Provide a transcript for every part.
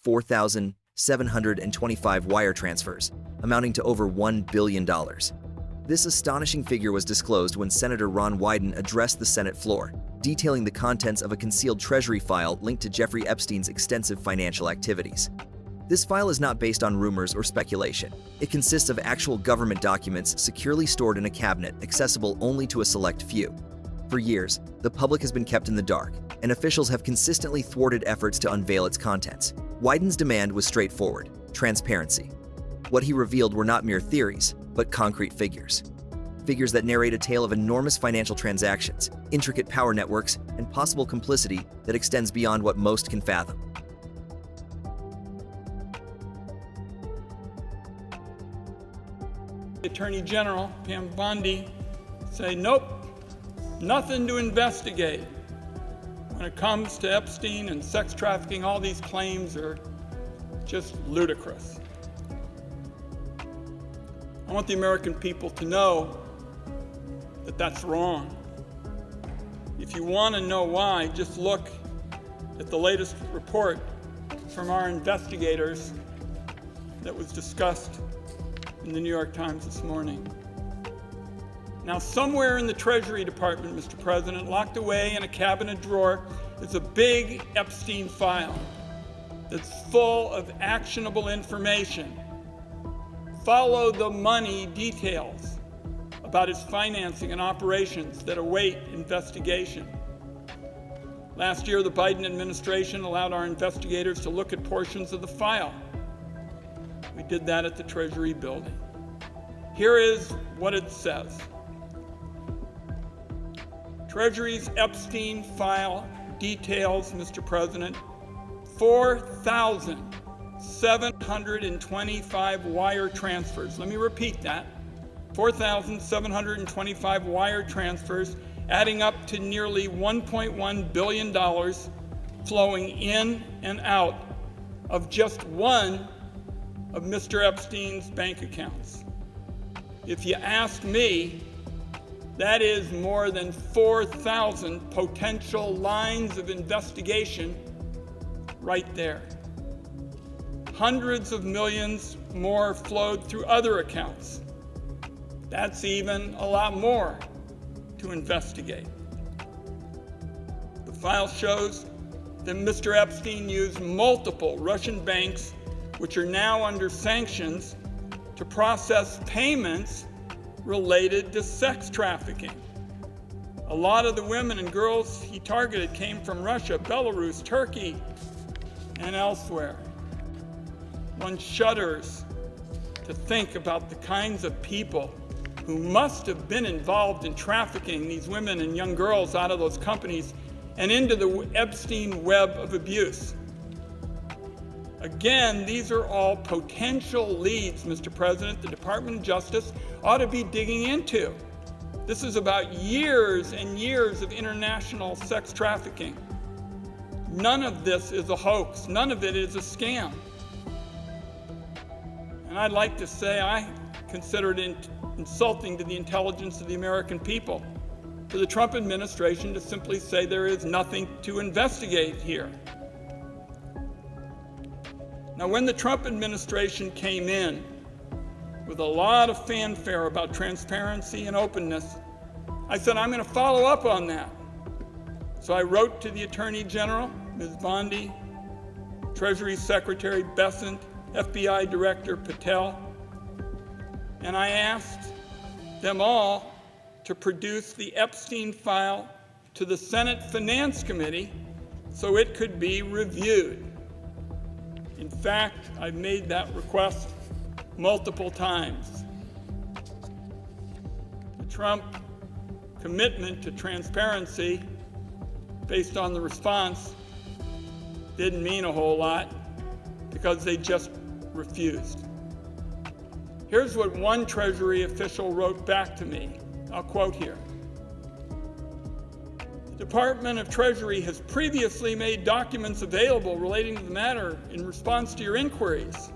4,725 wire transfers, amounting to over $1 billion. This astonishing figure was disclosed when Senator Ron Wyden addressed the Senate floor, detailing the contents of a concealed Treasury file linked to Jeffrey Epstein's extensive financial activities. This file is not based on rumors or speculation. It consists of actual government documents securely stored in a cabinet accessible only to a select few. For years, the public has been kept in the dark, and officials have consistently thwarted efforts to unveil its contents. Wyden's demand was straightforward: transparency. What he revealed were not mere theories, but concrete figures. Figures that narrate a tale of enormous financial transactions, intricate power networks, and possible complicity that extends beyond what most can fathom. Attorney General Pam Bondi say, nope, nothing to investigate. When it comes to Epstein and sex trafficking, all these claims are just ludicrous. I want the American people to know that that's wrong. If you want to know why, just look at the latest report from our investigators that was discussed in the New York Times this morning. Now, somewhere in the Treasury Department, Mr. President, locked away in a cabinet drawer, is a big Epstein file that's full of actionable information. Follow the money details about his financing and operations that await investigation. Last year, the Biden administration allowed our investigators to look at portions of the file. We did that at the Treasury building. Here is what it says. Treasury's Epstein file details, Mr. President, 4,725 wire transfers. Let me repeat that. 4,725 wire transfers, adding up to nearly $1.1 billion flowing in and out of just one of Mr. Epstein's bank accounts. If you ask me, that is more than 4,000 potential lines of investigation right there. Hundreds of millions more flowed through other accounts. That's even a lot more to investigate. The file shows that Mr. Epstein used multiple Russian banks, which are now under sanctions, to process payments related to sex trafficking. A lot of the women and girls he targeted came from Russia, Belarus, Turkey, and elsewhere. One shudders to think about the kinds of people who must have been involved in trafficking these women and young girls out of those companies and into the Epstein web of abuse. Again, these are all potential leads, Mr. President, the Department of Justice ought to be digging into. This is about years and years of international sex trafficking. None of this is a hoax. None of it is a scam. And I'd like to say I consider it insulting to the intelligence of the American people for the Trump administration to simply say there is nothing to investigate here. Now, when the Trump administration came in with a lot of fanfare about transparency and openness, I said, I'm going to follow up on that. So I wrote to the Attorney General, Ms. Bondi, Treasury Secretary Bessent, FBI Director Patel, and I asked them all to produce the Epstein file to the Senate Finance Committee so it could be reviewed. In fact, I've made that request multiple times. The Trump commitment to transparency based on the response didn't mean a whole lot because they just refused. Here's what one Treasury official wrote back to me. I'll quote here. The Department of Treasury has previously made documents available relating to the matter in response to your inquiries.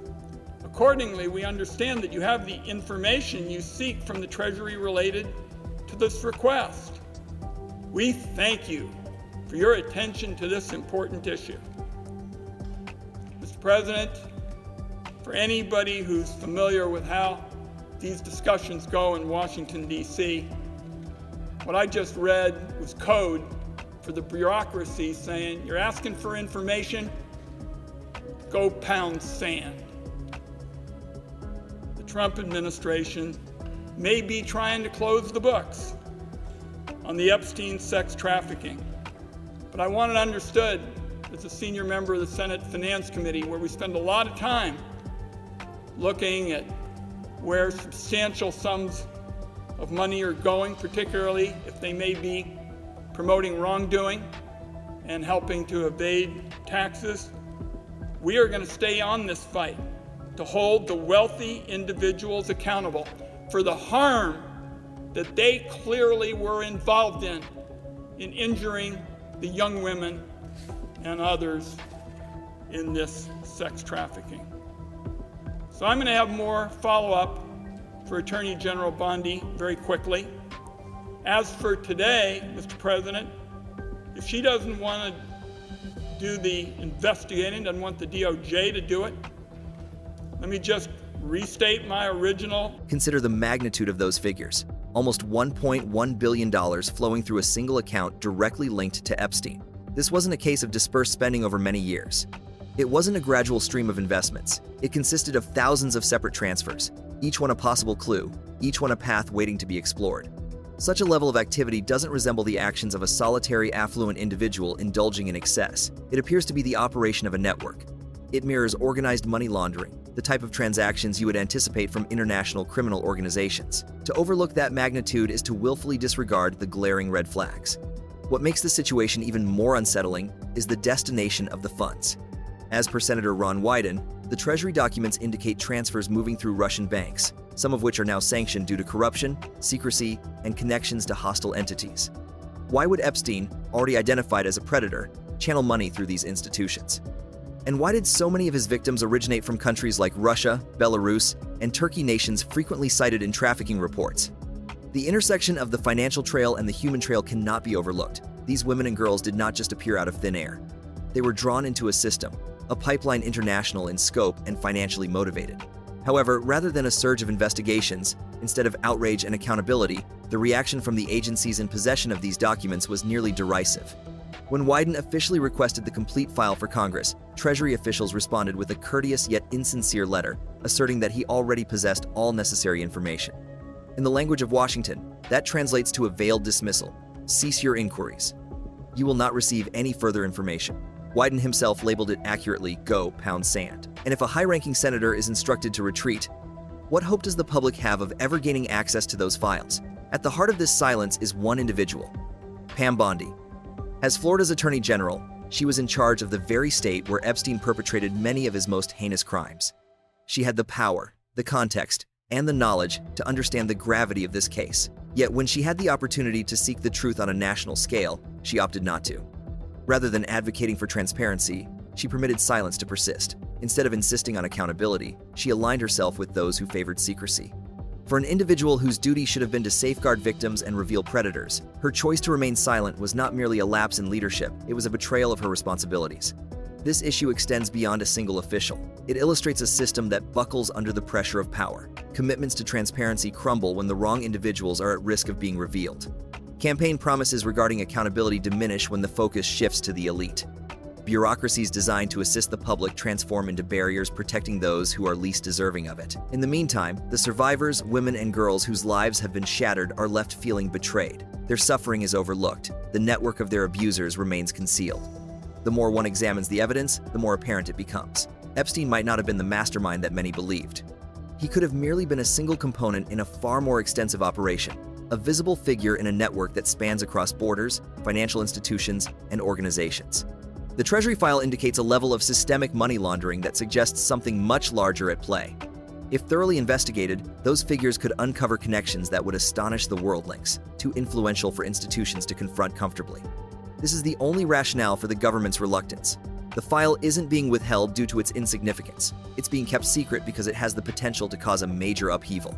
Accordingly, we understand that you have the information you seek from the Treasury related to this request. We thank you for your attention to this important issue. Mr. Mr. President, for anybody who's familiar with how these discussions go in Washington, D.C., what I just read was code for the bureaucracy saying, you're asking for information, go pound sand. The Trump administration may be trying to close the books on the Epstein sex trafficking. But I want it understood as a senior member of the Senate Finance Committee, where we spend a lot of time looking at where substantial sums of money are going, particularly if they may be promoting wrongdoing and helping to evade taxes. We are going to stay on this fight to hold the wealthy individuals accountable for the harm that they clearly were involved in injuring the young women and others in this sex trafficking. So I'm going to have more follow-up for Attorney General Bondi very quickly. As for today, Mr. President, if she doesn't want to do the investigating, doesn't want the DOJ to do it, let me just restate my original. Consider the magnitude of those figures. Almost $1.1 billion flowing through a single account directly linked to Epstein. This wasn't a case of dispersed spending over many years. It wasn't a gradual stream of investments. It consisted of thousands of separate transfers, each one a possible clue, each one a path waiting to be explored. Such a level of activity doesn't resemble the actions of a solitary, affluent individual indulging in excess. It appears to be the operation of a network. It mirrors organized money laundering, the type of transactions you would anticipate from international criminal organizations. To overlook that magnitude is to willfully disregard the glaring red flags. What makes the situation even more unsettling is the destination of the funds. As per Senator Ron Wyden, the Treasury documents indicate transfers moving through Russian banks, some of which are now sanctioned due to corruption, secrecy, and connections to hostile entities. Why would Epstein, already identified as a predator, channel money through these institutions? And why did so many of his victims originate from countries like Russia, Belarus, and Turkey, nations frequently cited in trafficking reports? The intersection of the financial trail and the human trail cannot be overlooked. These women and girls did not just appear out of thin air. They were drawn into a system, a pipeline international in scope and financially motivated. However, rather than a surge of investigations, instead of outrage and accountability, the reaction from the agencies in possession of these documents was nearly derisive. When Wyden officially requested the complete file for Congress, Treasury officials responded with a courteous yet insincere letter, asserting that he already possessed all necessary information. In the language of Washington, that translates to a veiled dismissal. Cease your inquiries. You will not receive any further information. Wyden himself labeled it accurately, go pound sand. And if a high-ranking senator is instructed to retreat, what hope does the public have of ever gaining access to those files? At the heart of this silence is one individual, Pam Bondi. As Florida's Attorney General, she was in charge of the very state where Epstein perpetrated many of his most heinous crimes. She had the power, the context, and the knowledge to understand the gravity of this case. Yet when she had the opportunity to seek the truth on a national scale, she opted not to. Rather than advocating for transparency, she permitted silence to persist. Instead of insisting on accountability, she aligned herself with those who favored secrecy. For an individual whose duty should have been to safeguard victims and reveal predators, her choice to remain silent was not merely a lapse in leadership, it was a betrayal of her responsibilities. This issue extends beyond a single official. It illustrates a system that buckles under the pressure of power. Commitments to transparency crumble when the wrong individuals are at risk of being revealed. Campaign promises regarding accountability diminish when the focus shifts to the elite. Bureaucracies designed to assist the public transform into barriers protecting those who are least deserving of it. In the meantime, the survivors, women and girls whose lives have been shattered, are left feeling betrayed. Their suffering is overlooked. The network of their abusers remains concealed. The more one examines the evidence, the more apparent it becomes. Epstein might not have been the mastermind that many believed. He could have merely been a single component in a far more extensive operation, a visible figure in a network that spans across borders, financial institutions, and organizations. The Treasury file indicates a level of systemic money laundering that suggests something much larger at play. If thoroughly investigated, those figures could uncover connections that would astonish the worldlings, too influential for institutions to confront comfortably. This is the only rationale for the government's reluctance. The file isn't being withheld due to its insignificance. It's being kept secret because it has the potential to cause a major upheaval.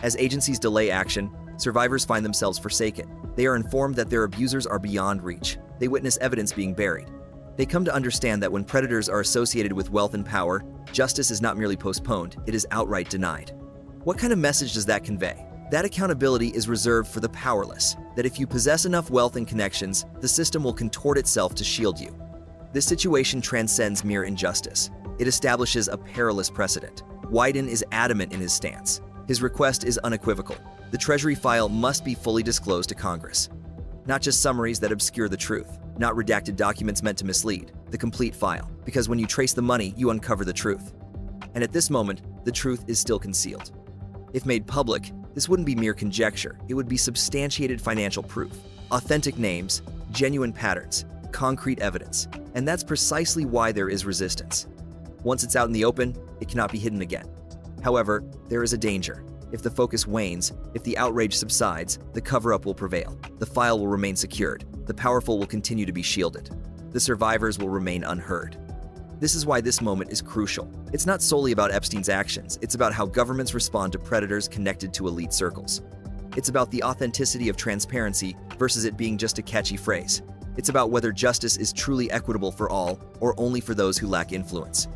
As agencies delay action, survivors find themselves forsaken. They are informed that their abusers are beyond reach. They witness evidence being buried. They come to understand that when predators are associated with wealth and power, justice is not merely postponed, it is outright denied. What kind of message does that convey? That accountability is reserved for the powerless, that if you possess enough wealth and connections, the system will contort itself to shield you. This situation transcends mere injustice. It establishes a perilous precedent. Wyden is adamant in his stance. His request is unequivocal. The Treasury file must be fully disclosed to Congress. Not just summaries that obscure the truth, not redacted documents meant to mislead, the complete file, because when you trace the money, you uncover the truth. And at this moment, the truth is still concealed. If made public, this wouldn't be mere conjecture, it would be substantiated financial proof, authentic names, genuine patterns, concrete evidence, and that's precisely why there is resistance. Once it's out in the open, it cannot be hidden again. However, there is a danger. If the focus wanes, if the outrage subsides, the cover-up will prevail. The file will remain secured. The powerful will continue to be shielded. The survivors will remain unheard. This is why this moment is crucial. It's not solely about Epstein's actions, it's about how governments respond to predators connected to elite circles. It's about the authenticity of transparency versus it being just a catchy phrase. It's about whether justice is truly equitable for all or only for those who lack influence.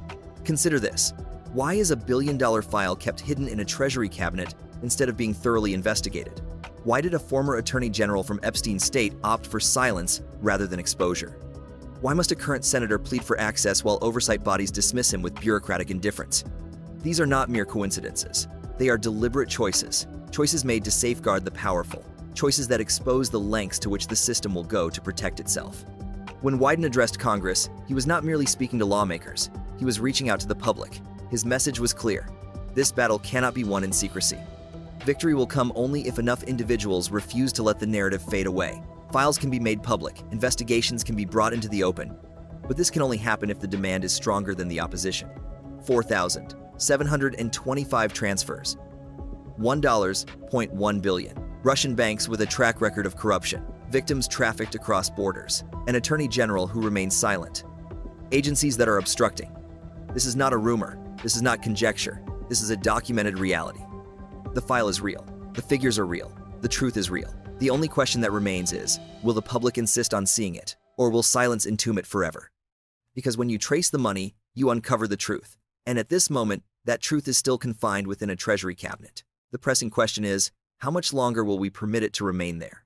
Consider this. Why is a billion-dollar file kept hidden in a Treasury cabinet instead of being thoroughly investigated? Why did a former attorney general from Epstein's state opt for silence rather than exposure? Why must a current senator plead for access while oversight bodies dismiss him with bureaucratic indifference? These are not mere coincidences. They are deliberate choices, choices made to safeguard the powerful, choices that expose the lengths to which the system will go to protect itself. When Wyden addressed Congress, he was not merely speaking to lawmakers, he was reaching out to the public. His message was clear. This battle cannot be won in secrecy. Victory will come only if enough individuals refuse to let the narrative fade away. Files can be made public, investigations can be brought into the open, but this can only happen if the demand is stronger than the opposition. 4,725 transfers, $1.1 billion. Russian banks with a track record of corruption, victims trafficked across borders, an attorney general who remains silent, agencies that are obstructing. This is not a rumor. This is not conjecture. This is a documented reality. The file is real. The figures are real. The truth is real. The only question that remains is, will the public insist on seeing it, or will silence entomb it forever? Because when you trace the money, you uncover the truth. And at this moment, that truth is still confined within a Treasury cabinet. The pressing question is, how much longer will we permit it to remain there?